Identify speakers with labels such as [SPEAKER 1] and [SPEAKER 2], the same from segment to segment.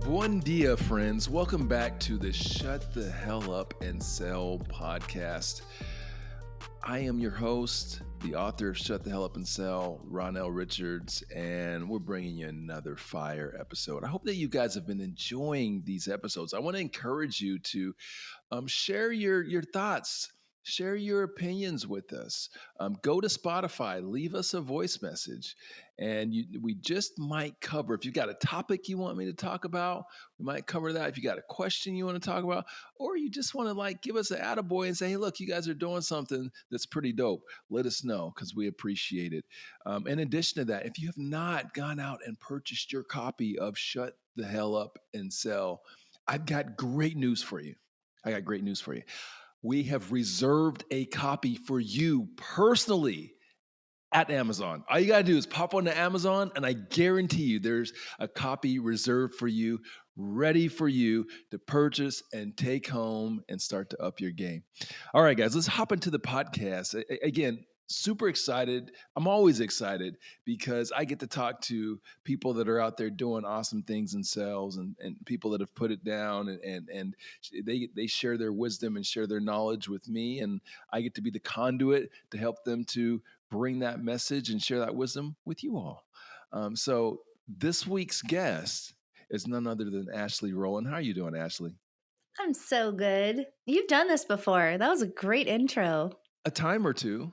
[SPEAKER 1] Buen dia, friends. Welcome back to the Shut the Hell Up and Sell podcast. I am your host, the author of Shut the Hell Up and Sell, Rowland Richards, and we're bringing you another fire episode. I hope that you guys have been enjoying these episodes. I want to encourage you to share your thoughts. Share your opinions with us. Go to Spotify, leave us a voice message, and we just might cover. If you've got a topic you want me to talk about, we might cover that. If you got a question you want to talk about, or you just want to give us an attaboy and say, hey, look, you guys are doing something that's pretty dope, let us know because we appreciate it. In addition to that, if you have not gone out and purchased your copy of Shut the Hell Up and Sell, I've got great news for you. We have reserved a copy for you personally at Amazon. All you got to do is pop onto Amazon, and I guarantee you there's a copy reserved for you, ready for you to purchase and take home and start to up your game. All right, guys, let's hop into the podcast. Again, super excited. I'm always excited because I get to talk to people that are out there doing awesome things in sales and people that have put it down and they share their wisdom and share their knowledge with me. And I get to be the conduit to help them to bring that message and share that wisdom with you all. So this week's guest is none other than Ashley Rowland. How are you doing, Ashley?
[SPEAKER 2] I'm so good. You've done this before. That was a great intro.
[SPEAKER 1] A time or two.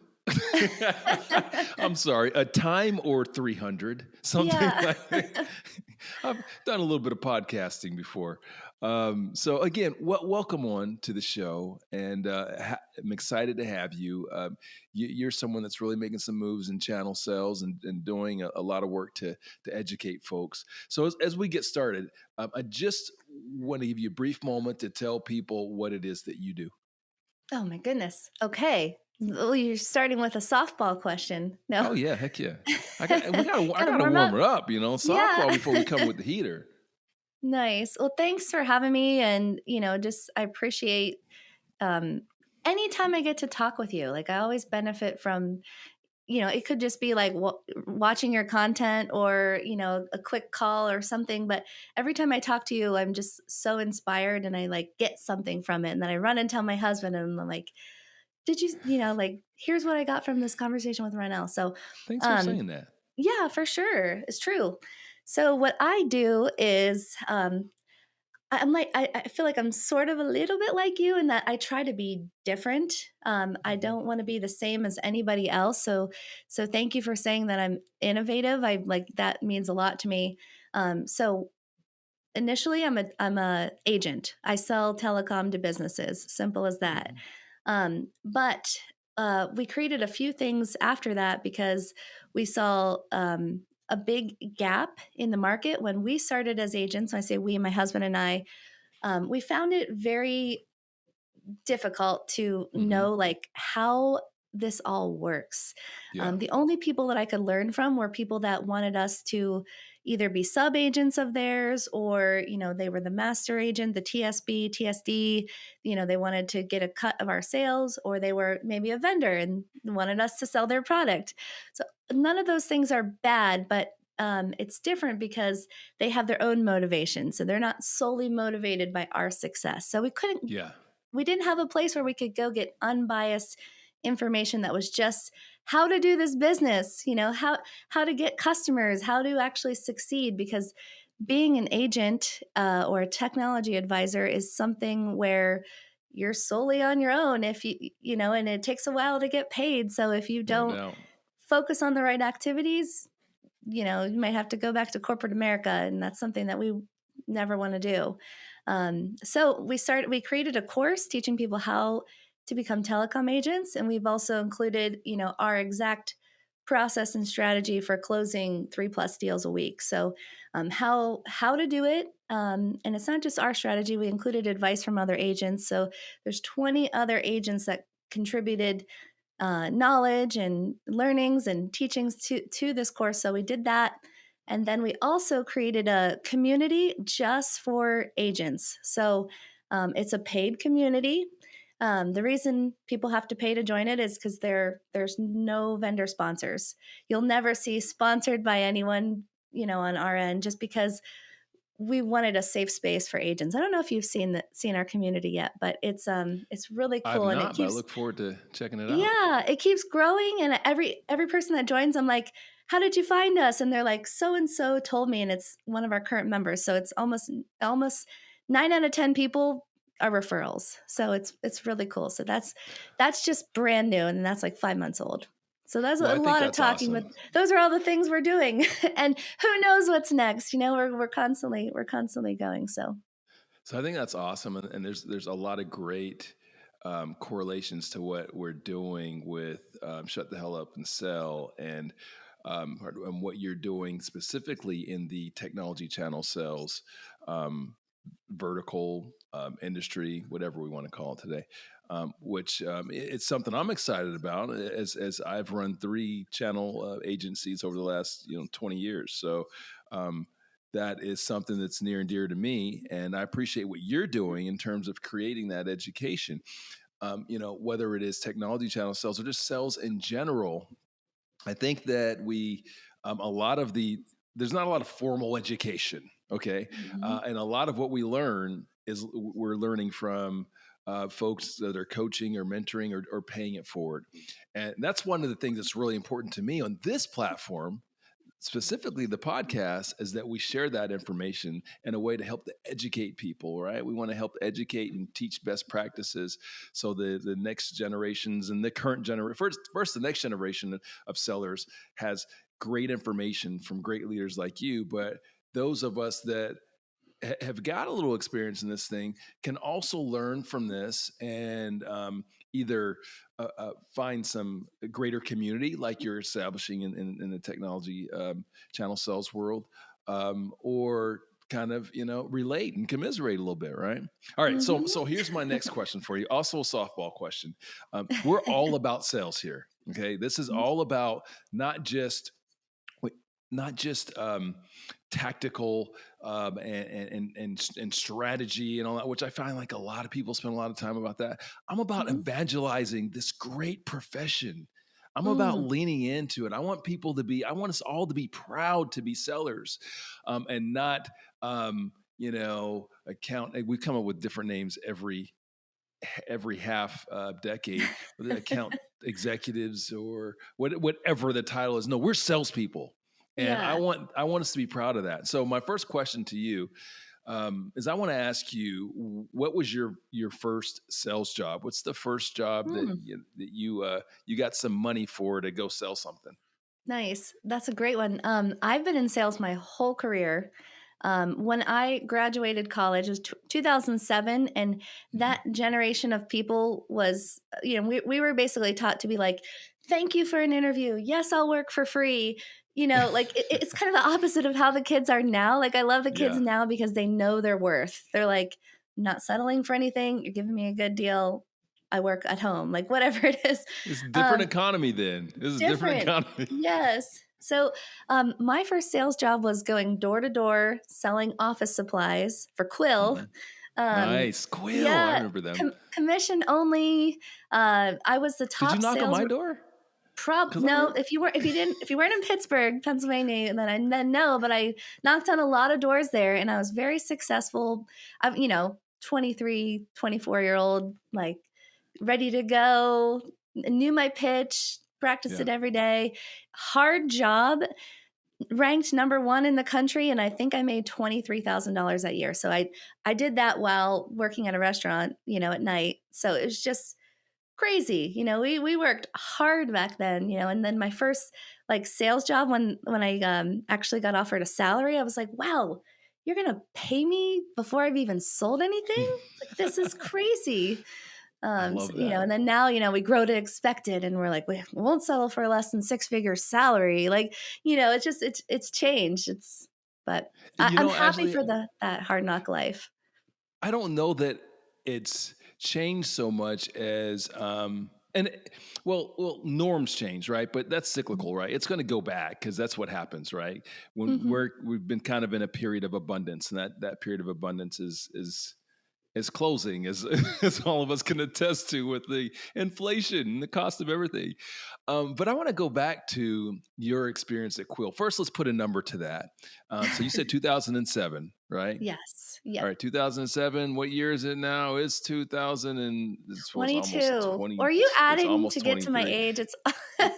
[SPEAKER 1] I'm sorry, a time or 300, something like that. I've done a little bit of podcasting before. So again, welcome on to the show, and I'm excited to have you. You're someone that's really making some moves in channel sales and doing a lot of work to educate folks. So as we get started, I just want to give you a brief moment to tell people what it is that you do.
[SPEAKER 2] Oh my goodness. Okay. Well, you're starting with a softball question. No.
[SPEAKER 1] Oh yeah, heck yeah. I gotta warm her up, softball before we come with the heater.
[SPEAKER 2] Nice. Well, thanks for having me. And, I appreciate anytime I get to talk with you. I always benefit from, it could just be watching your content or, a quick call or something. But every time I talk to you, I'm just so inspired and I get something from it. And then I run and tell my husband and I'm like, did you, here's what I got from this conversation with Ronnell. So
[SPEAKER 1] thanks for saying that.
[SPEAKER 2] Yeah, for sure. It's true. So what I do is I feel like I'm sort of a little bit like you in that I try to be different. I don't want to be the same as anybody else. So thank you for saying that I'm innovative. That means a lot to me. So initially I'm a agent. I sell telecom to businesses. Simple as that. But we created a few things after that because we saw a big gap in the market when we started as agents. When I say we, my husband and I, we found it very difficult to know how this all works.
[SPEAKER 1] Yeah.
[SPEAKER 2] The only people that I could learn from were people that wanted us to either be sub agents of theirs or, they were the master agent, the TSB, TSD, they wanted to get a cut of our sales, or they were maybe a vendor and wanted us to sell their product. So none of those things are bad, but it's different because they have their own motivation. So they're not solely motivated by our success. So we didn't have a place where we could go get unbiased information that was just how to do this business, how to get customers, how to actually succeed. Because being an agent or a technology advisor is something where you're solely on your own and it takes a while to get paid. So if you don't focus on the right activities, you might have to go back to corporate America. And that's something that we never want to do. So we created a course teaching people how to become telecom agents. And we've also included, our exact process and strategy for closing 3+ deals a week. So how to do it. And it's not just our strategy. We included advice from other agents. So there's 20 other agents that contributed knowledge and learnings and teachings to this course. So we did that. And then we also created a community just for agents. So it's a paid community. The reason people have to pay to join it is because there's no vendor sponsors. You'll never see sponsored by anyone, on our end, just because we wanted a safe space for agents. I don't know if you've seen our community yet, but it's really
[SPEAKER 1] I've
[SPEAKER 2] cool, and it
[SPEAKER 1] not, but I
[SPEAKER 2] keeps
[SPEAKER 1] look forward to checking it out.
[SPEAKER 2] yeah, it keeps growing, and every person that joins, I'm like, "How did you find us?" And they're like, "So and so told me," and it's one of our current members. So it's almost 9 out of 10 people are referrals. So it's really cool. So that's just brand new, and that's like 5 months old. So that's
[SPEAKER 1] Well,
[SPEAKER 2] a
[SPEAKER 1] I think
[SPEAKER 2] lot of
[SPEAKER 1] that's
[SPEAKER 2] talking, but
[SPEAKER 1] awesome.
[SPEAKER 2] those are all the things we're doing, and who knows what's next? We're constantly going. So.
[SPEAKER 1] So I think that's awesome, and there's a lot of great correlations to what we're doing with Shut the Hell Up and Sell, and what you're doing specifically in the technology channel sales vertical industry, whatever we want to call it today. Which it's something I'm excited about as I've run 3 channel agencies over the last 20 years. So um, that is something that's near and dear to me, and I appreciate what you're doing in terms of creating that education. Whether it is technology channel sales or just sales in general, I think that a lot of there's not a lot of formal education, okay,
[SPEAKER 2] Mhm.
[SPEAKER 1] and a lot of what we learn is we're learning from folks that are coaching or mentoring or paying it forward, and that's one of the things that's really important to me on this platform, specifically the podcast, is that we share that information in a way to help to educate people, right? We want to help educate and teach best practices so the next generations and the current generation, first the next generation of sellers has great information from great leaders like you, but those of us that have got a little experience in this thing can also learn from this and either find some greater community like you're establishing in the technology channel sales world, or kind of relate and commiserate a little bit, right? All right, so
[SPEAKER 2] Mhm.
[SPEAKER 1] so here's my next question for you, also a softball question. We're all about sales here, okay? This is all about not just wait, not just tactical and strategy and all that, which I find like a lot of people spend a lot of time about that. I'm about
[SPEAKER 2] Mhm.
[SPEAKER 1] evangelizing this great profession. I'm about
[SPEAKER 2] Mm.
[SPEAKER 1] leaning into it. I want us all to be proud to be sellers, and not, account. We come up with different names every half decade, whether account executives or whatever the title is. No, we're salespeople, and I
[SPEAKER 2] Yeah.
[SPEAKER 1] want I want us to be proud of that. So my first question to you is I want to ask you, what was your first sales job? What's the first job that
[SPEAKER 2] Mm.
[SPEAKER 1] you got some money for to go sell something?
[SPEAKER 2] Nice. That's a great one. I've been in sales my whole career. When I graduated college, it was 2007, and
[SPEAKER 1] Hmm.
[SPEAKER 2] that generation of people was, we were basically taught to be like, "Thank you for an interview. Yes, I'll work for free." Like it's kind of the opposite of how the kids are now. Like I love the kids
[SPEAKER 1] Yeah,
[SPEAKER 2] now because they know their worth. They're like, "I'm not settling for anything. You're giving me a good deal. I work at home." Like whatever it is.
[SPEAKER 1] it's a different
[SPEAKER 2] Um,
[SPEAKER 1] economy then. This is a different
[SPEAKER 2] Different.
[SPEAKER 1] economy.
[SPEAKER 2] Yes. So, my first sales job was going door to door selling office supplies for Quill.
[SPEAKER 1] Hmm.
[SPEAKER 2] Um,
[SPEAKER 1] Nice. Quill, I
[SPEAKER 2] yeah,
[SPEAKER 1] remember them.
[SPEAKER 2] commission only. I was the
[SPEAKER 1] Did you
[SPEAKER 2] top
[SPEAKER 1] knock on
[SPEAKER 2] sales.
[SPEAKER 1] my door? Because I
[SPEAKER 2] No,
[SPEAKER 1] remember.
[SPEAKER 2] if you weren't in Pittsburgh, Pennsylvania, then no. But I knocked on a lot of doors there, and I was very successful. I'm 23, 24-year old, like ready to go. Knew my pitch, practiced
[SPEAKER 1] Yeah.
[SPEAKER 2] it every day. Hard job, ranked number one in the country, and I think I made $23,000 that year. So I did that while working at a restaurant, at night. So it was just crazy. We worked hard back then, and then my first like sales job when I actually got offered a salary, I was like, wow, you're going to pay me before I've even sold anything? Like this is crazy.
[SPEAKER 1] I love that.
[SPEAKER 2] And then now, we grow to expect it, and we're like, we won't settle for less than 6 figure salary. Like, it's just, it's changed. But I'm happy
[SPEAKER 1] Ashley,
[SPEAKER 2] for that hard knock life.
[SPEAKER 1] I don't know that it's changed so much as and well, norms change, right? But that's cyclical, right? It's going to go back because that's what happens, right? When
[SPEAKER 2] Mm-hmm.
[SPEAKER 1] we've been kind of in a period of abundance, and that period of abundance is is closing, as as all of us can attest to with the inflation and the cost of everything. But I want to go back to your experience at Quill. First, let's put a number to that. So you said 2007, right?
[SPEAKER 2] Yes.
[SPEAKER 1] All
[SPEAKER 2] Yep.
[SPEAKER 1] right, 2007. What year is it now? It's 2000 and this was almost
[SPEAKER 2] 22.
[SPEAKER 1] 20.
[SPEAKER 2] Or are you
[SPEAKER 1] It's
[SPEAKER 2] adding
[SPEAKER 1] almost
[SPEAKER 2] to get to my
[SPEAKER 1] 23.
[SPEAKER 2] age? It's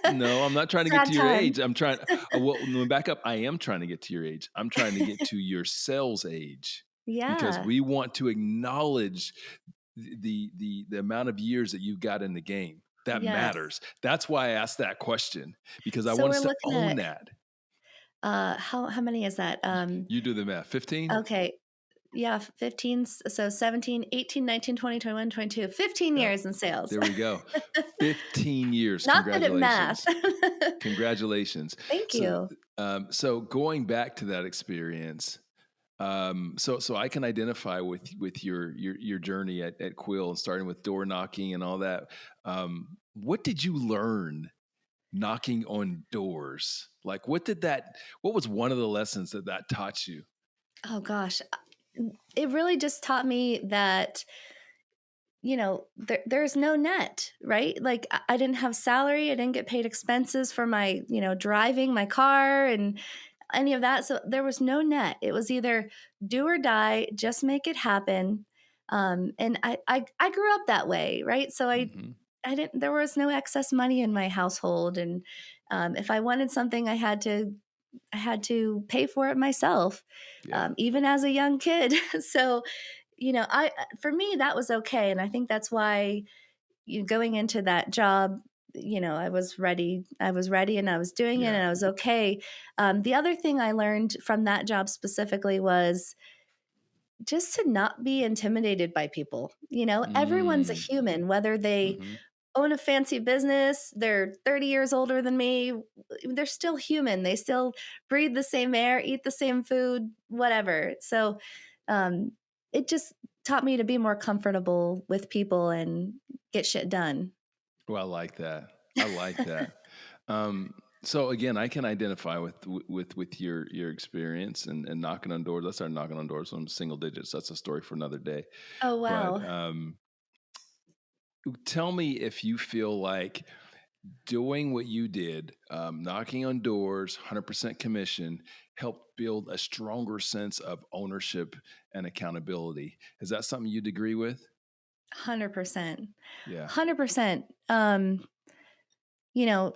[SPEAKER 1] No, I'm not trying to get
[SPEAKER 2] sad
[SPEAKER 1] to your
[SPEAKER 2] time.
[SPEAKER 1] age. I'm trying. Well, let me back up. I am trying to get to your age. I'm trying to get to your sales age because
[SPEAKER 2] Yeah.
[SPEAKER 1] we want to acknowledge the amount of years that you've got in the game. That
[SPEAKER 2] Yes.
[SPEAKER 1] matters. That's why I asked that question because I
[SPEAKER 2] So
[SPEAKER 1] want
[SPEAKER 2] we're
[SPEAKER 1] us to
[SPEAKER 2] looking
[SPEAKER 1] own
[SPEAKER 2] at
[SPEAKER 1] that.
[SPEAKER 2] how many is that?
[SPEAKER 1] You do the math. 15.
[SPEAKER 2] Okay. Yeah, 15, so 17, 18, 19, 20, 21, 22, 15
[SPEAKER 1] Yep.
[SPEAKER 2] years in sales.
[SPEAKER 1] There we go. 15 years.
[SPEAKER 2] Not good at math.
[SPEAKER 1] Congratulations. Congratulations.
[SPEAKER 2] Thank
[SPEAKER 1] So,
[SPEAKER 2] you.
[SPEAKER 1] so going back to that experience, so I can identify with your journey at Quill and starting with door knocking and all that. What did you learn knocking on doors? Like, what was one of the lessons that taught you?
[SPEAKER 2] Oh gosh. It really just taught me that, there's no net, right? Like I didn't have salary, I didn't get paid expenses for my, driving my car and any of that. So there was no net. It was either do or die, just make it happen. And I grew up that way, right? So
[SPEAKER 1] Hmm.
[SPEAKER 2] I didn't. There was no excess money in my household, and if I wanted something, I had to pay for it myself,
[SPEAKER 1] Yeah.
[SPEAKER 2] even as a young kid. So I for me that was okay, and I think that's why going into that job, I was ready. I was ready, and I was doing it,
[SPEAKER 1] Yeah.
[SPEAKER 2] and I was okay. The other thing I learned from that job specifically was just to not be intimidated by people. Everyone's a
[SPEAKER 1] Mm.
[SPEAKER 2] human, whether they
[SPEAKER 1] Hmm.
[SPEAKER 2] own a fancy business, they're 30 years older than me, they're still human. They still breathe the same air, eat the same food, whatever. So um, it just taught me to be more comfortable with people and get shit done.
[SPEAKER 1] Well, I like that. I like that. So again, I can identify with your experience and knocking on doors. I started knocking on doors when I'm single digits. That's a story for another day.
[SPEAKER 2] Oh,
[SPEAKER 1] But
[SPEAKER 2] wow.
[SPEAKER 1] tell me if you feel like doing what you did, knocking on doors, 100% commission, helped build a stronger sense of ownership and accountability. Is that something you'd agree with?
[SPEAKER 2] 100%.
[SPEAKER 1] Yeah.
[SPEAKER 2] 100%. You know,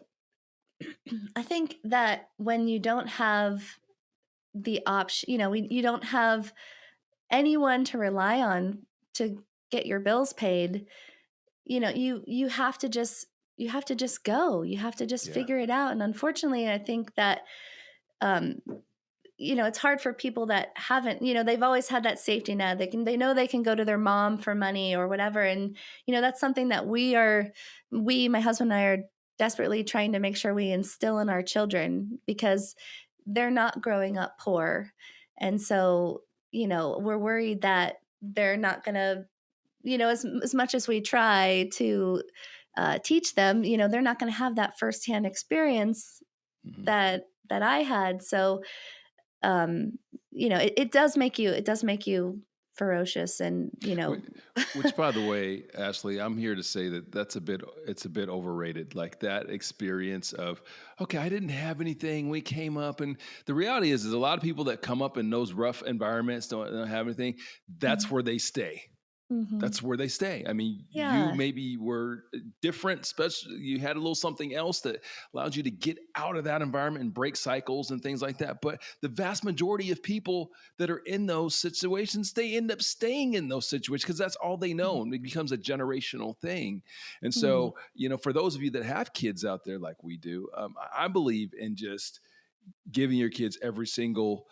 [SPEAKER 2] I think that when you don't have the option, you don't have anyone to rely on to get your bills paid, you have to just go. You have to just
[SPEAKER 1] Yeah.
[SPEAKER 2] figure it out. And unfortunately, I think that um it's hard for people that haven't, they've always had that safety net. They know they can go to their mom for money or whatever. And that's something that my husband and I are desperately trying to make sure we instill in our children, because they're not growing up poor. And so, we're worried that they're not going to, as much as we try to teach them, they're not going to have that firsthand experience
[SPEAKER 1] Mhm.
[SPEAKER 2] that I had. So um it does make you ferocious, and
[SPEAKER 1] Which, which, by the way, Ashley, I'm here to say that it's a bit overrated. Like that experience of, okay, I didn't have anything. We came up, and the reality is a lot of people that come up in those rough environments don't have anything. That's where they stay.
[SPEAKER 2] mm-hmm.
[SPEAKER 1] That's where they stay. I mean, you
[SPEAKER 2] Yeah.
[SPEAKER 1] maybe were different, especially you had a little something else that allowed you to get out of that environment and break cycles and things like that. But the vast majority of people that are in those situations, they end up staying in those situations because that's all they know. And it becomes a generational thing. And
[SPEAKER 2] Mm-hmm.
[SPEAKER 1] so, for those of you that have kids out there like we do, I believe in just giving your kids every single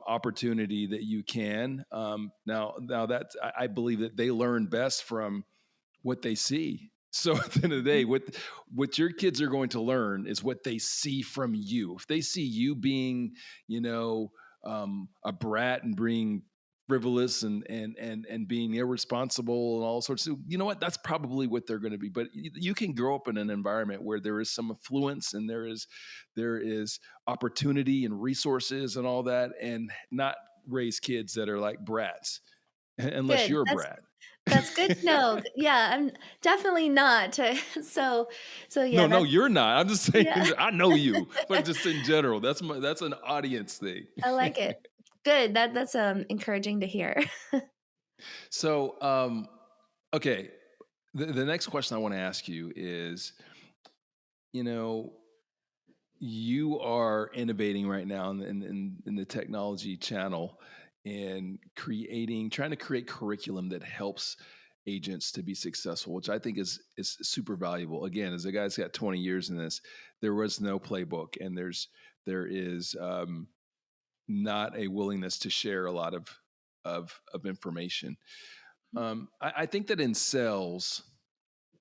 [SPEAKER 1] opportunity that you can. Now that I believe that they learn best from what they see. So at the end of the day, what your kids are going to learn is what they see from you. If they see you being, a brat and being frivolous and being irresponsible and all sorts of, you know what, that's probably what they're going to be. But you can grow up in an environment where there is some affluence and there is opportunity and resources and all that, and not raise kids that are like brats. unless
[SPEAKER 2] Good.
[SPEAKER 1] you're Brad.
[SPEAKER 2] That's good to know. Yeah, I'm definitely not. So yeah,
[SPEAKER 1] No, no,
[SPEAKER 2] that's
[SPEAKER 1] you're not. I'm just saying,
[SPEAKER 2] yeah.
[SPEAKER 1] I know you, but just in general, that's an audience thing.
[SPEAKER 2] I like it. Good. That's encouraging to hear.
[SPEAKER 1] So, okay, the next question I want to ask you is, you know, you are innovating right now in the technology channel and trying to create curriculum that helps agents to be successful, which I think is super valuable. Again, as a guy that's got 20 years in this, there was no playbook, and there is not a willingness to share a lot of information. I think that in sales,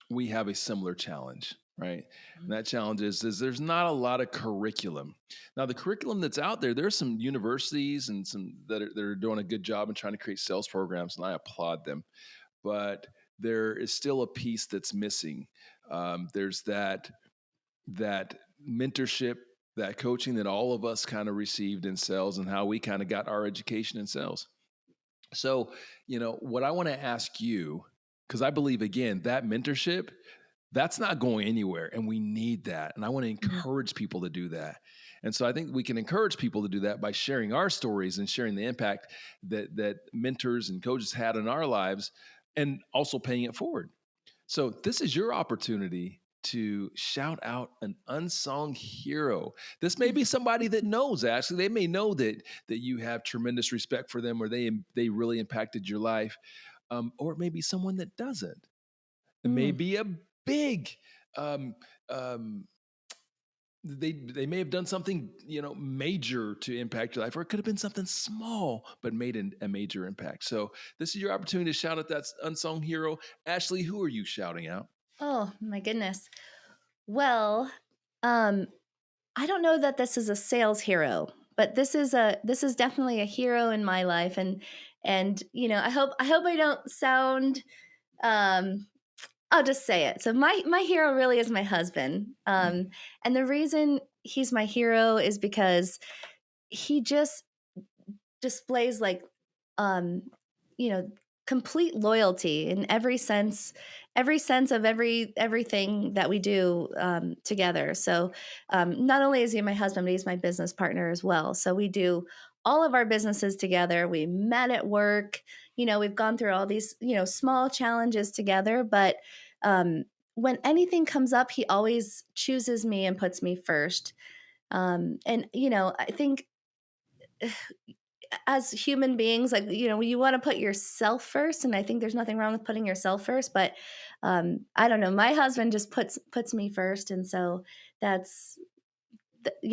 [SPEAKER 1] we have a similar challenge, right? And that challenge is there's not a lot of curriculum. Now, the curriculum that's out there, there's some universities and some that are doing a good job in trying to create sales programs, and I applaud them. But there is still a piece that's missing. There's that mentorship, that coaching that all of us kind of received in sales, and how we kind of got our education in sales. So, what I want to ask you, because I believe, again, that mentorship, that's not going anywhere. And we need that. And I want to
[SPEAKER 2] Mhm.
[SPEAKER 1] encourage people to do that. And so I think we can encourage people to do that by sharing our stories and sharing the impact that mentors and coaches had in our lives, and also paying it forward. So this is your opportunity to shout out an unsung hero. This may be somebody that knows, Ashley. They may know that you have tremendous respect for them, or they really impacted your life. Or it may be someone that doesn't. It may
[SPEAKER 2] Mm.
[SPEAKER 1] be a big um, um, they may have done something major to impact your life, or it could have been something small but made a major impact. So this is your opportunity to shout out that unsung hero. Ashley, who are you shouting out?
[SPEAKER 2] Oh my goodness. Well, um, I don't know that this is a sales hero, but this is definitely a hero in my life, and I hope I don't sound um I'll just say it. So my hero really is my husband.
[SPEAKER 1] Mm.
[SPEAKER 2] And the reason he's my hero is because he just displays like um you know complete loyalty in every sense of everything that we do together. So not only is he my husband, but he's my business partner as well. So we do all of our businesses together. We met at work. We've gone through all these small challenges together, but um when anything comes up, he always chooses me and puts me first. And I think as human beings, like, you want to put yourself first, and I think there's nothing wrong with putting yourself first, but I don't know, my husband just puts me first, and so that's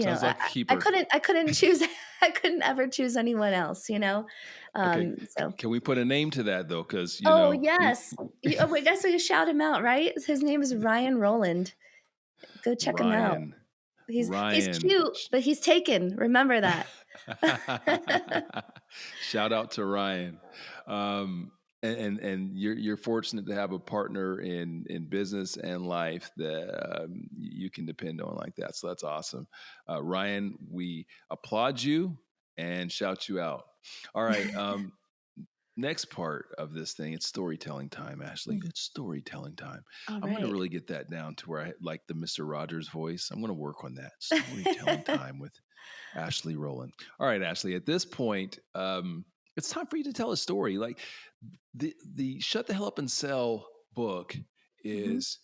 [SPEAKER 1] Sounds like a
[SPEAKER 2] I
[SPEAKER 1] keeper.
[SPEAKER 2] couldn't choose. I couldn't ever choose anyone else.
[SPEAKER 1] Okay,
[SPEAKER 2] So
[SPEAKER 1] can we put a name to that though? Because
[SPEAKER 2] oh
[SPEAKER 1] we
[SPEAKER 2] yes. I guess we shout him out, right? His name is Ryan Rowland. Go check him out.
[SPEAKER 1] Ryan,
[SPEAKER 2] He's
[SPEAKER 1] Ryan.
[SPEAKER 2] cute, but he's taken, remember that.
[SPEAKER 1] Shout out to Ryan. Um, and you're fortunate to have a partner in business and life that you can depend on like that. So that's awesome, Ryan. We applaud you and shout you out. All right. Next part of this thing, it's storytelling time, Ashley. It's storytelling time.
[SPEAKER 2] All
[SPEAKER 1] I'm going to
[SPEAKER 2] right.
[SPEAKER 1] really get that down to where I like the Mr. Rogers voice. I'm going to work on that. Storytelling time with Ashley Rowland. All right, Ashley, at this point, it's time for you to tell a story. Like the Shut the Hell Up and Sell book
[SPEAKER 2] Mhm.
[SPEAKER 1] is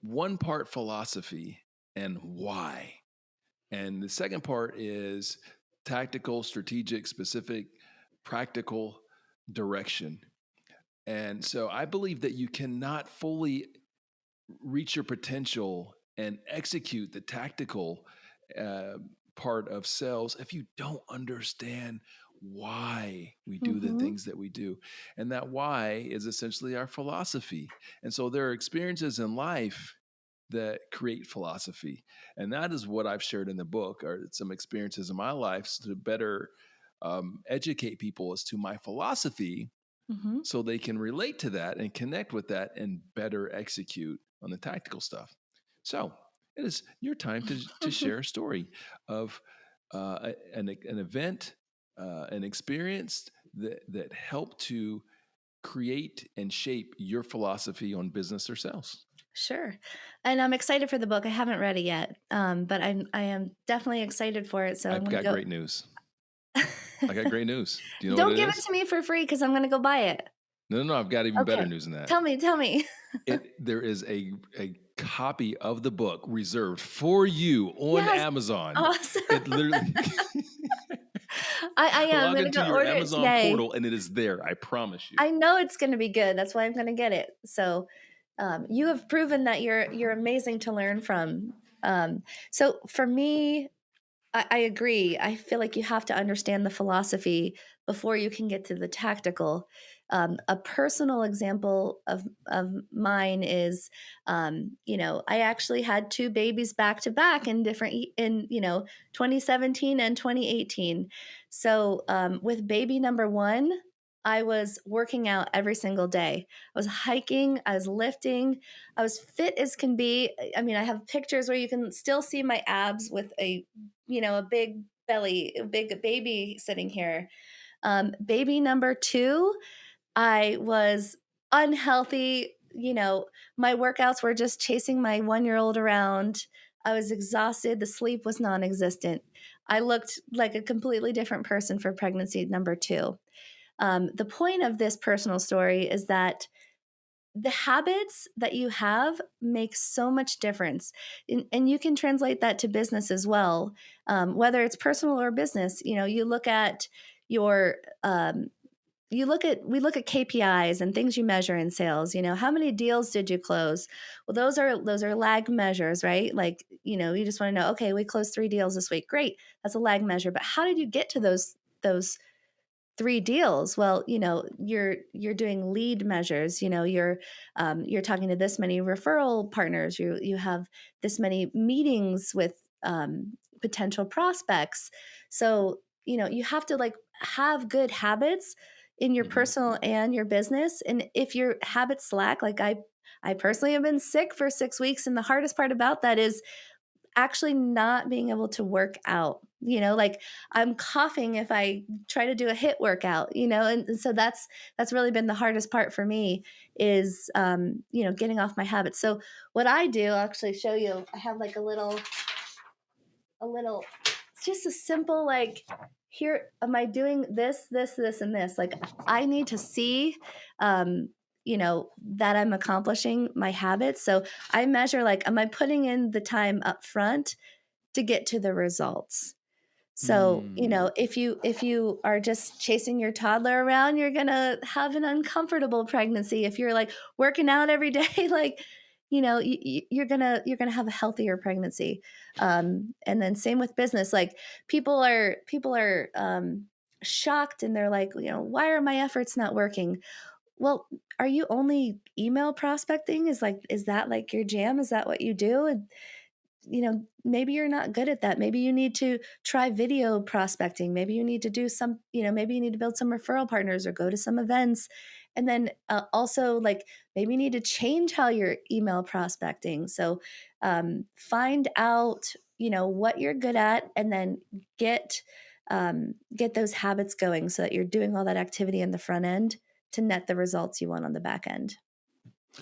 [SPEAKER 1] one part philosophy and why. And the second part is tactical, strategic, specific, practical direction. And so I believe that you cannot fully reach your potential and execute the tactical uh, part of sales if you don't understand why we do the
[SPEAKER 2] Mhm.
[SPEAKER 1] things that we do. And that why is essentially our philosophy. And so there are experiences in life that create philosophy. And that is what I've shared in the book, are some experiences in my life to better educate people as to my philosophy,
[SPEAKER 2] Mhm.
[SPEAKER 1] so they can relate to that and connect with that and better execute on the tactical stuff. So it is your time to share a story of an event, an experience that help to create and shape your philosophy on business or sales.
[SPEAKER 2] Sure. And I'm excited for the book. I haven't read it yet, but I am definitely excited for it. So I'm
[SPEAKER 1] I've
[SPEAKER 2] going
[SPEAKER 1] got
[SPEAKER 2] to
[SPEAKER 1] great news. I got great news. Do you know what
[SPEAKER 2] Don't
[SPEAKER 1] it
[SPEAKER 2] give it
[SPEAKER 1] is?
[SPEAKER 2] to me for free because I'm going to go buy it.
[SPEAKER 1] No, no, no. I've got even better
[SPEAKER 2] Okay.
[SPEAKER 1] news than that.
[SPEAKER 2] Tell me, tell me.
[SPEAKER 1] There is a copy of the book reserved for you on
[SPEAKER 2] Yes.
[SPEAKER 1] Amazon.
[SPEAKER 2] Awesome.
[SPEAKER 1] It literally
[SPEAKER 2] I am
[SPEAKER 1] log
[SPEAKER 2] going to
[SPEAKER 1] into
[SPEAKER 2] go
[SPEAKER 1] your
[SPEAKER 2] order it
[SPEAKER 1] Amazon
[SPEAKER 2] today.
[SPEAKER 1] portal and it is there. I promise you.
[SPEAKER 2] I know it's going to be good. That's why I'm going to get it. So, you have proven that you're amazing to learn from. So for me, I agree. I feel like you have to understand the philosophy before you can get to the tactical. A personal example of mine is, I actually had two babies back to back in in 2017 and 2018. So with baby number one, I was working out every single day. I was hiking, I was lifting, I was fit as can be. I mean, I have pictures where you can still see my abs with a big belly, a big baby sitting here. Baby number two, I was unhealthy. My workouts were just chasing my 1 year old around. I was exhausted. The sleep was non existent. I looked like a completely different person for pregnancy number two. The point of this personal story is that the habits that you have make so much difference, and you can translate that to business as well, whether it's personal or business. You look at your we look at KPIs and things you measure in sales. How many deals did you close? Well, those are lag measures, right? Like, you just want to know, okay, we closed 3 deals this week, great, that's a lag measure, but how did you get to those 3 deals? Well, you're doing lead measures. You're talking to this many referral partners. You have this many meetings with potential prospects. So you have to like have good habits in your
[SPEAKER 1] Mhm.
[SPEAKER 2] personal and your business. And if your habits slack, like I personally have been sick for 6 weeks, and the hardest part about that is actually not being able to work out. Like I'm coughing if I try to do a hit workout, and so that's really been the hardest part for me is getting off my habits. So what I do, I'll actually show you. I have like a little it's just a simple, like, here am I doing this and this. Like I need to see that I'm accomplishing my habits. So I measure, like, am I putting in the time up front to get to the results? So,
[SPEAKER 1] Mm.
[SPEAKER 2] if you are just chasing your toddler around, you're going to have an uncomfortable pregnancy. If you're like working out every day, like, you're going to have a healthier pregnancy. And then same with business. Like people are shocked, and they're like, why are my efforts not working? Well, are you only email prospecting? Is that like your jam? Is that what you do? And maybe you're not good at that. Maybe you need to try video prospecting. Maybe you need to do maybe you need to build some referral partners or go to some events. And then also, like, maybe you need to change how you're email prospecting. So find out, what you're good at, and then get those habits going so that you're doing all that activity in the front end to net the results you want on the back end.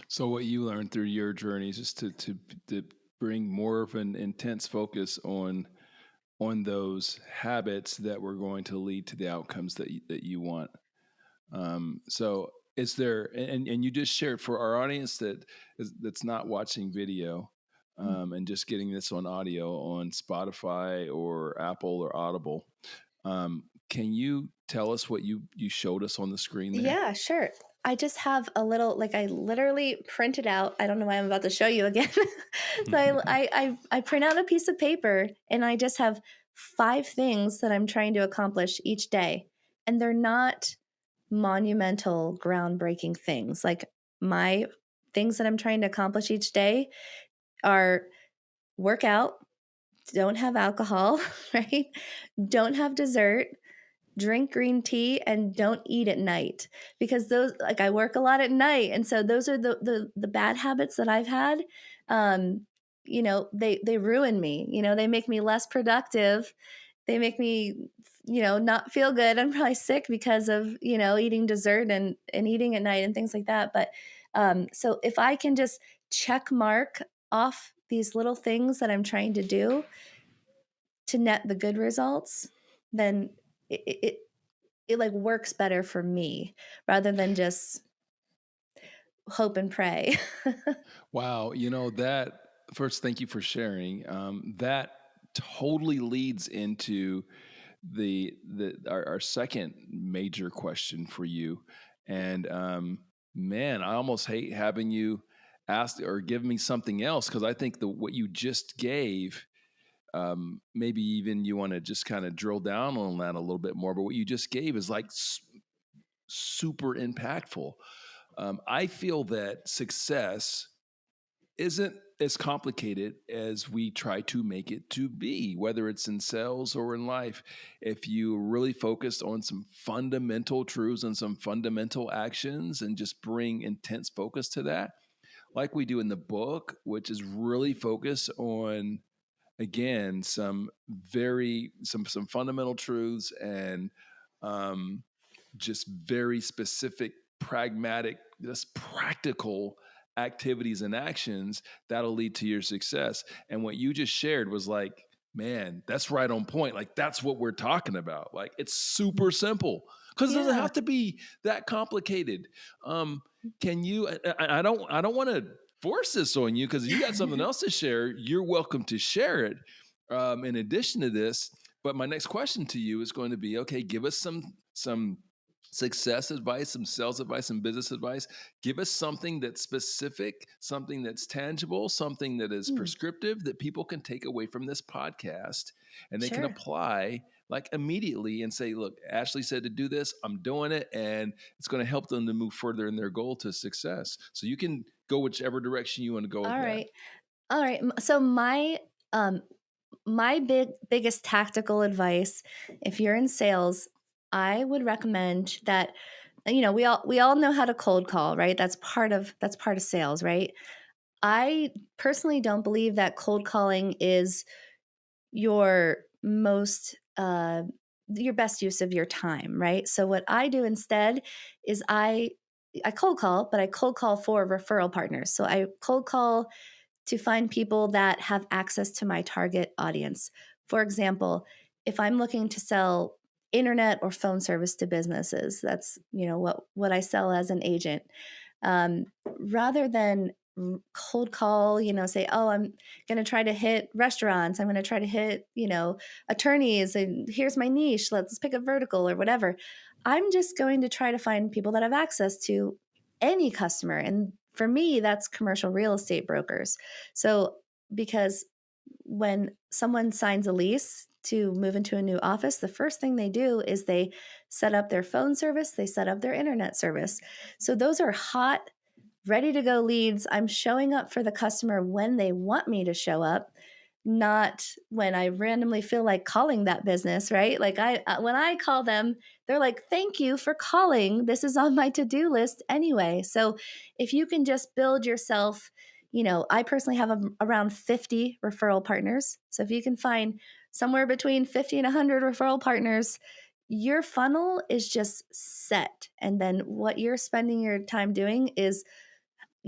[SPEAKER 1] So what you learned through your journey is just to bring more of an intense focus on those habits that were going to lead to the outcomes that you want. So is there, and you just shared for our audience that's not watching video, and just getting this on audio on Spotify or Apple or Audible. Can you tell us what you showed us on the screen there?
[SPEAKER 2] Yeah, sure. I just have a little, like, I literally printed out. I don't know why I'm about to show you again. So I print out a piece of paper, and I just have 5 things that I'm trying to accomplish each day. And they're not monumental, groundbreaking things. Like, my things that I'm trying to accomplish each day are: work out, don't have alcohol, right? Don't have dessert, drink green tea, and don't eat at night. Because those, like, I work a lot at night, and so those are the bad habits that I've had. They ruin me. They make me less productive. They make me not feel good. I'm probably sick because of, eating dessert and eating at night and things like that. But so if I can just check mark off these little things that I'm trying to do to net the good results, then it it like works better for me rather than just hope and pray.
[SPEAKER 1] Wow, that first, thank you for sharing. That totally leads into our second major question for you. And man, I almost hate having you ask or give me something else, because I think the what you just gave, maybe even you want to just kind of drill down on that a little bit more. But what you just gave is like super impactful. I feel that success isn't as complicated as we try to make it to be, whether it's in sales or in life. If you really focus on some fundamental truths and some fundamental actions and just bring intense focus to that, like we do in the book, which is really focused on, again, some fundamental truths and um, just very specific, pragmatic, just practical activities and actions that'll lead to your success. And what you just shared was like, man, that's right on point. Like, that's what we're talking about. Like, it's super simple because it doesn't
[SPEAKER 2] Yeah.
[SPEAKER 1] have to be that complicated. Can you? I don't want to force this on you, because if you got something else to share, you're welcome to share it. In addition to this, but my next question to you is going to be, okay, give us some success advice, some sales advice, some business advice. Give us something that's specific, something that's tangible, something that is
[SPEAKER 2] Mm,
[SPEAKER 1] prescriptive that people can take away from this podcast and they can
[SPEAKER 2] sure.
[SPEAKER 1] apply like immediately and say, look, Ashley said to do this, I'm doing it, and it's going to help them to move further in their goal to success. So you can go whichever direction you want to go with
[SPEAKER 2] All
[SPEAKER 1] that.
[SPEAKER 2] right. All right. So um my biggest tactical advice, if you're in sales, I would recommend that we all know how to cold call, right? That's part of sales, right? I personally don't believe that cold calling is your most your best use of your time, right? So what I do instead is I cold call, but I cold call for referral partners. So I cold call to find people that have access to my target audience. For example, if I'm looking to sell internet or phone service to businesses, that's what I sell as an agent. Rather than cold call, say, oh, I'm going to try to hit restaurants, I'm going to try to hit, attorneys, and here's my niche, let's pick a vertical or whatever. I'm just going to try to find people that have access to any customer. And for me, that's commercial real estate brokers. So, because when someone signs a lease to move into a new office, the first thing they do is they set up their phone service, they set up their internet service. So, those are hot, ready to go leads. I'm showing up for the customer when they want me to show up, not when I randomly feel like calling that business, right? Like when I call them, they're like, "Thank you for calling. This is on my to-do list anyway." So if you can just build yourself, I personally have around 50 referral partners. So if you can find somewhere between 50 and 100 referral partners, your funnel is just set. And then what you're spending your time doing is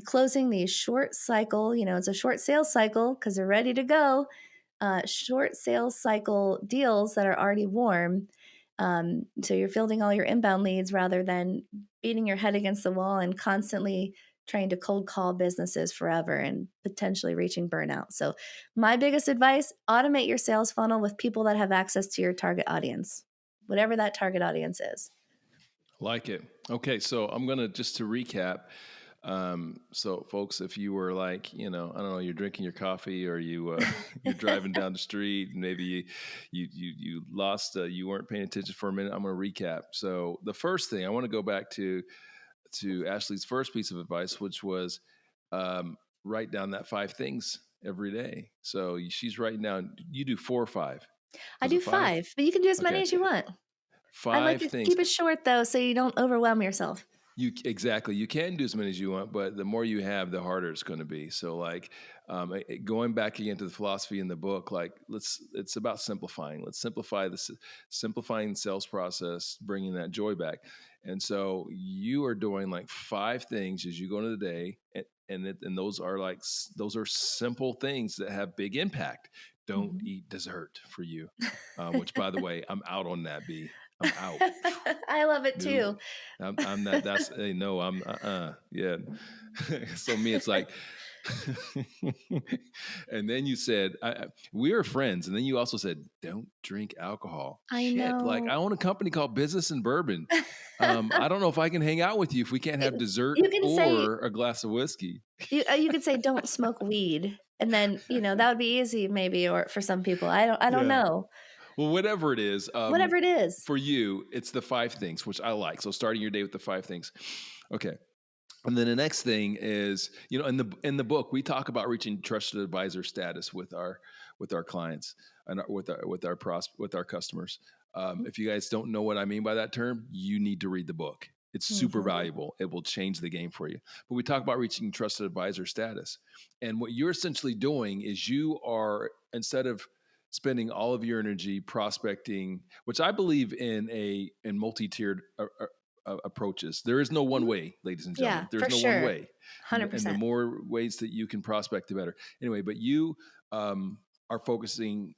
[SPEAKER 2] closing these short cycle, it's a short sales cycle because they're ready to go, short sales cycle deals that are already warm. So you're fielding all your inbound leads rather than beating your head against the wall and constantly trying to cold call businesses forever and potentially reaching burnout. So my biggest advice, automate your sales funnel with people that have access to your target audience, whatever that target audience is.
[SPEAKER 1] Like it. Okay, so I'm gonna just to recap. So, folks, if you were like, I don't know, you're drinking your coffee or you're driving down the street, and maybe you lost, you weren't paying attention for a minute. I'm gonna recap. So, the first thing I want to go back to Ashley's first piece of advice, which was write down that 5 things every day. So she's writing down. You do 4 or 5.
[SPEAKER 2] I
[SPEAKER 1] Was
[SPEAKER 2] do
[SPEAKER 1] it 5?
[SPEAKER 2] 5, but you can do as many
[SPEAKER 1] Okay,
[SPEAKER 2] as you want. I like
[SPEAKER 1] 5
[SPEAKER 2] to
[SPEAKER 1] things.
[SPEAKER 2] keep it short though, so you don't overwhelm yourself.
[SPEAKER 1] Exactly. You can do as many as you want, but the more you have, the harder it's going to be. So, like, going back again to the philosophy in the book, like, it's about simplifying. Let's simplify this, simplifying the sales process, bringing that joy back. And so, you are doing like 5 things as you go into the day, and those are like those are simple things that have big impact. Don't
[SPEAKER 2] Mhm.
[SPEAKER 1] eat dessert for you, which, by the way, I'm out on that. I'm out.
[SPEAKER 2] I love it
[SPEAKER 1] Nope.
[SPEAKER 2] too.
[SPEAKER 1] I'm not. That's hey, no. I'm yeah. So me, it's like, and then you said we are friends, and then you also said don't drink alcohol.
[SPEAKER 2] I
[SPEAKER 1] Shit, like I
[SPEAKER 2] know.
[SPEAKER 1] own a company called Business and Bourbon. I don't know if I can hang out with you if we can't have
[SPEAKER 2] You
[SPEAKER 1] dessert
[SPEAKER 2] you can say
[SPEAKER 1] or a glass of whiskey.
[SPEAKER 2] you could say, "Don't smoke weed," and then, that would be easy maybe, or for some people. I don't
[SPEAKER 1] Yeah.
[SPEAKER 2] know.
[SPEAKER 1] Well, whatever it is,
[SPEAKER 2] Whatever it is.
[SPEAKER 1] for you, it's the 5 things, which I like. So starting your day with the 5 things. Okay. And then the next thing is, in the book we talk about reaching trusted advisor status with our clients and with our customers. If you guys don't know what I mean by that term, you need to read the book. It's super
[SPEAKER 2] Mhm.
[SPEAKER 1] valuable. It will change the game for you. But we talk about reaching trusted advisor status, and what you're essentially doing is you are, instead of spending all of your energy prospecting, which I believe in multi-tiered approaches. There is no one
[SPEAKER 2] Mhm.
[SPEAKER 1] way, ladies and
[SPEAKER 2] Yeah,
[SPEAKER 1] gentlemen. There's
[SPEAKER 2] for
[SPEAKER 1] no one
[SPEAKER 2] sure.
[SPEAKER 1] way, and the
[SPEAKER 2] 100%.
[SPEAKER 1] more ways that you can prospect, the better. Anyway, but you are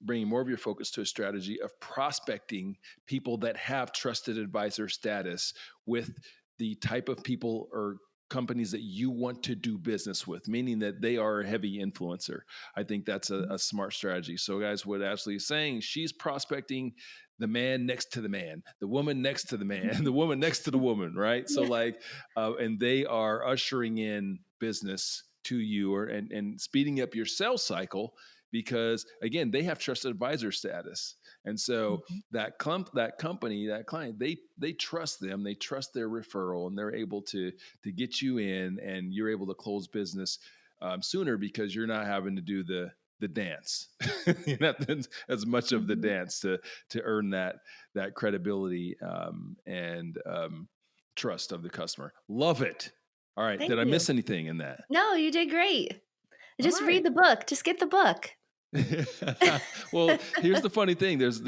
[SPEAKER 1] bringing more of your focus to a strategy of prospecting people that have trusted advisor status with the type of people or companies that you want to do business with, meaning that they are a heavy influencer. I think that's a smart strategy. So, guys, what Ashley is saying, she's prospecting the man next to the man, the woman next to the man, the woman next to the woman, right? So,
[SPEAKER 2] Yeah.
[SPEAKER 1] like, and they are ushering in business to you, and speeding up your sales cycle because, again, they have trusted advisor status, and so
[SPEAKER 2] Mhm.
[SPEAKER 1] that company, that client, they trust them, they trust their referral, and they're able to get you in, and you're able to close business sooner because you're not having to do the dance. You're not doing as much of the
[SPEAKER 2] Mhm.
[SPEAKER 1] dance to earn that credibility and trust of the customer. Love it. All right.
[SPEAKER 2] Thank
[SPEAKER 1] Did I
[SPEAKER 2] you.
[SPEAKER 1] miss anything in that?
[SPEAKER 2] No, you did great.
[SPEAKER 1] All
[SPEAKER 2] Just read
[SPEAKER 1] right.
[SPEAKER 2] the book. Just get the book.
[SPEAKER 1] Well, here's the funny thing. There's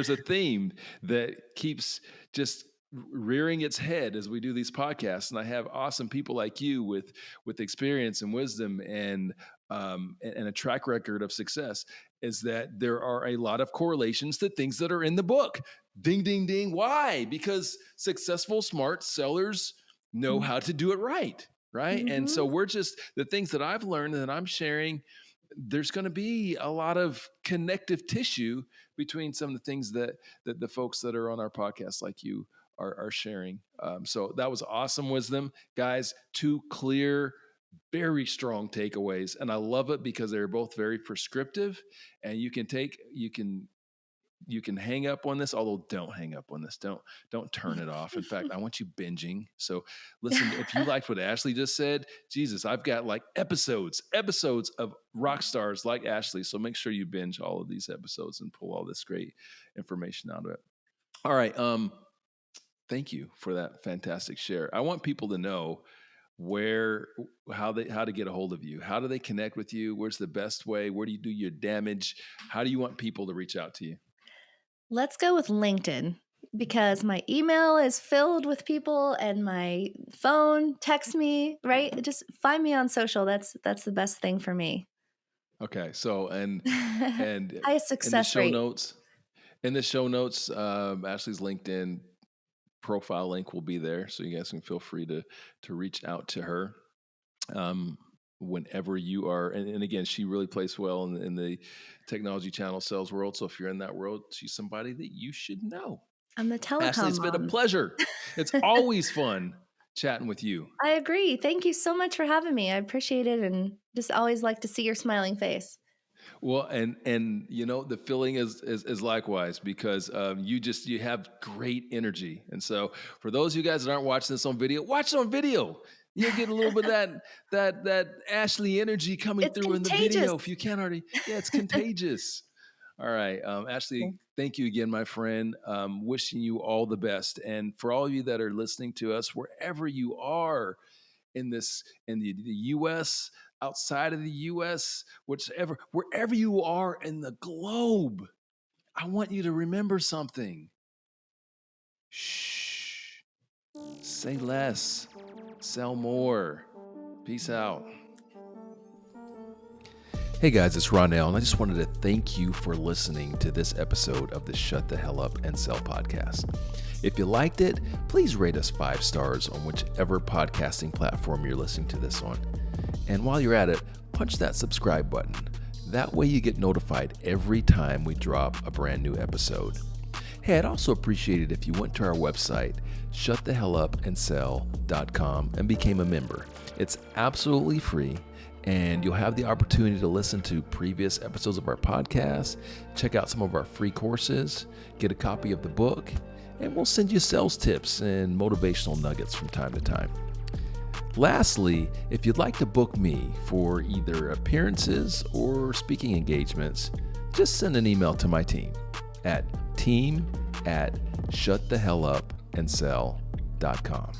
[SPEAKER 1] a theme that keeps just rearing its head as we do these podcasts, and I have awesome people like you with experience and wisdom and a track record of success. Is that there are a lot of correlations to things that are in the book. Ding, ding, ding. Why? Because successful, smart sellers know
[SPEAKER 2] Mhm.
[SPEAKER 1] how to do it right. Right. And so
[SPEAKER 2] Mhm.
[SPEAKER 1] we're just the things that I've learned and that I'm sharing, there's going to be a lot of connective tissue between some of the things that the folks that are on our podcast like you are sharing. So that was awesome wisdom, guys. 2 clear, very strong takeaways, and I love it because they're both very prescriptive, and you can hang up on this, although don't hang up on this. Don't turn it off. In fact, I want you binging. So listen, if you liked what Ashley just said, Jesus, I've got like episodes of rock stars like Ashley. So make sure you binge all of these episodes and pull all this great information out of it. All right. Thank you for that fantastic share. I want people to know where how to get a hold of you. How do they connect with you? Where's the best way? Where do you do your damage? How do you want people to reach out to you?
[SPEAKER 2] Let's go with LinkedIn because my email is filled with people and my phone text me, right? Just find me on social. That's the best thing for me.
[SPEAKER 1] Okay, so and
[SPEAKER 2] Highest
[SPEAKER 1] in the
[SPEAKER 2] success
[SPEAKER 1] show
[SPEAKER 2] rate.
[SPEAKER 1] notes, Ashley's LinkedIn profile link will be there, so you guys can feel free to reach out to her um, whenever you are. And again, she really plays well in the technology channel sales world. So if you're in that world, she's somebody that you should know.
[SPEAKER 2] I'm the
[SPEAKER 1] Ashley,
[SPEAKER 2] telecom
[SPEAKER 1] it's been a
[SPEAKER 2] mom.
[SPEAKER 1] pleasure. It's always fun chatting with you.
[SPEAKER 2] I agree. Thank you so much for having me. I appreciate it and just always like to see your smiling face.
[SPEAKER 1] Well, and the feeling is likewise because you have great energy, and so for those of you guys that aren't watching this on video, watch it on video. You'll get a little bit of that Ashley energy coming
[SPEAKER 2] It's
[SPEAKER 1] through in the
[SPEAKER 2] contagious.
[SPEAKER 1] video if you can't already. Yeah, it's contagious. All right. Ashley, thank you again, my friend. Wishing you all the best. And for all of you that are listening to us, wherever you are in the US, outside of the US, wherever you are in the globe, I want you to remember something. Shh. Say less. Sell more. Peace out. Hey guys, it's Ronell, and I just wanted to thank you for listening to this episode of the Shut the Hell Up and Sell podcast. If you liked it, please rate us 5 stars on whichever podcasting platform you're listening to this on. And while you're at it, punch that subscribe button. That way you get notified every time we drop a brand new episode. Hey, I'd also appreciate it if you went to our website, shutthehellupandsell.com, and became a member. It's absolutely free, and you'll have the opportunity to listen to previous episodes of our podcast, check out some of our free courses, get a copy of the book, and we'll send you sales tips and motivational nuggets from time to time. Lastly, if you'd like to book me for either appearances or speaking engagements, just send an email to my team at team@shutthehellupandsell.com.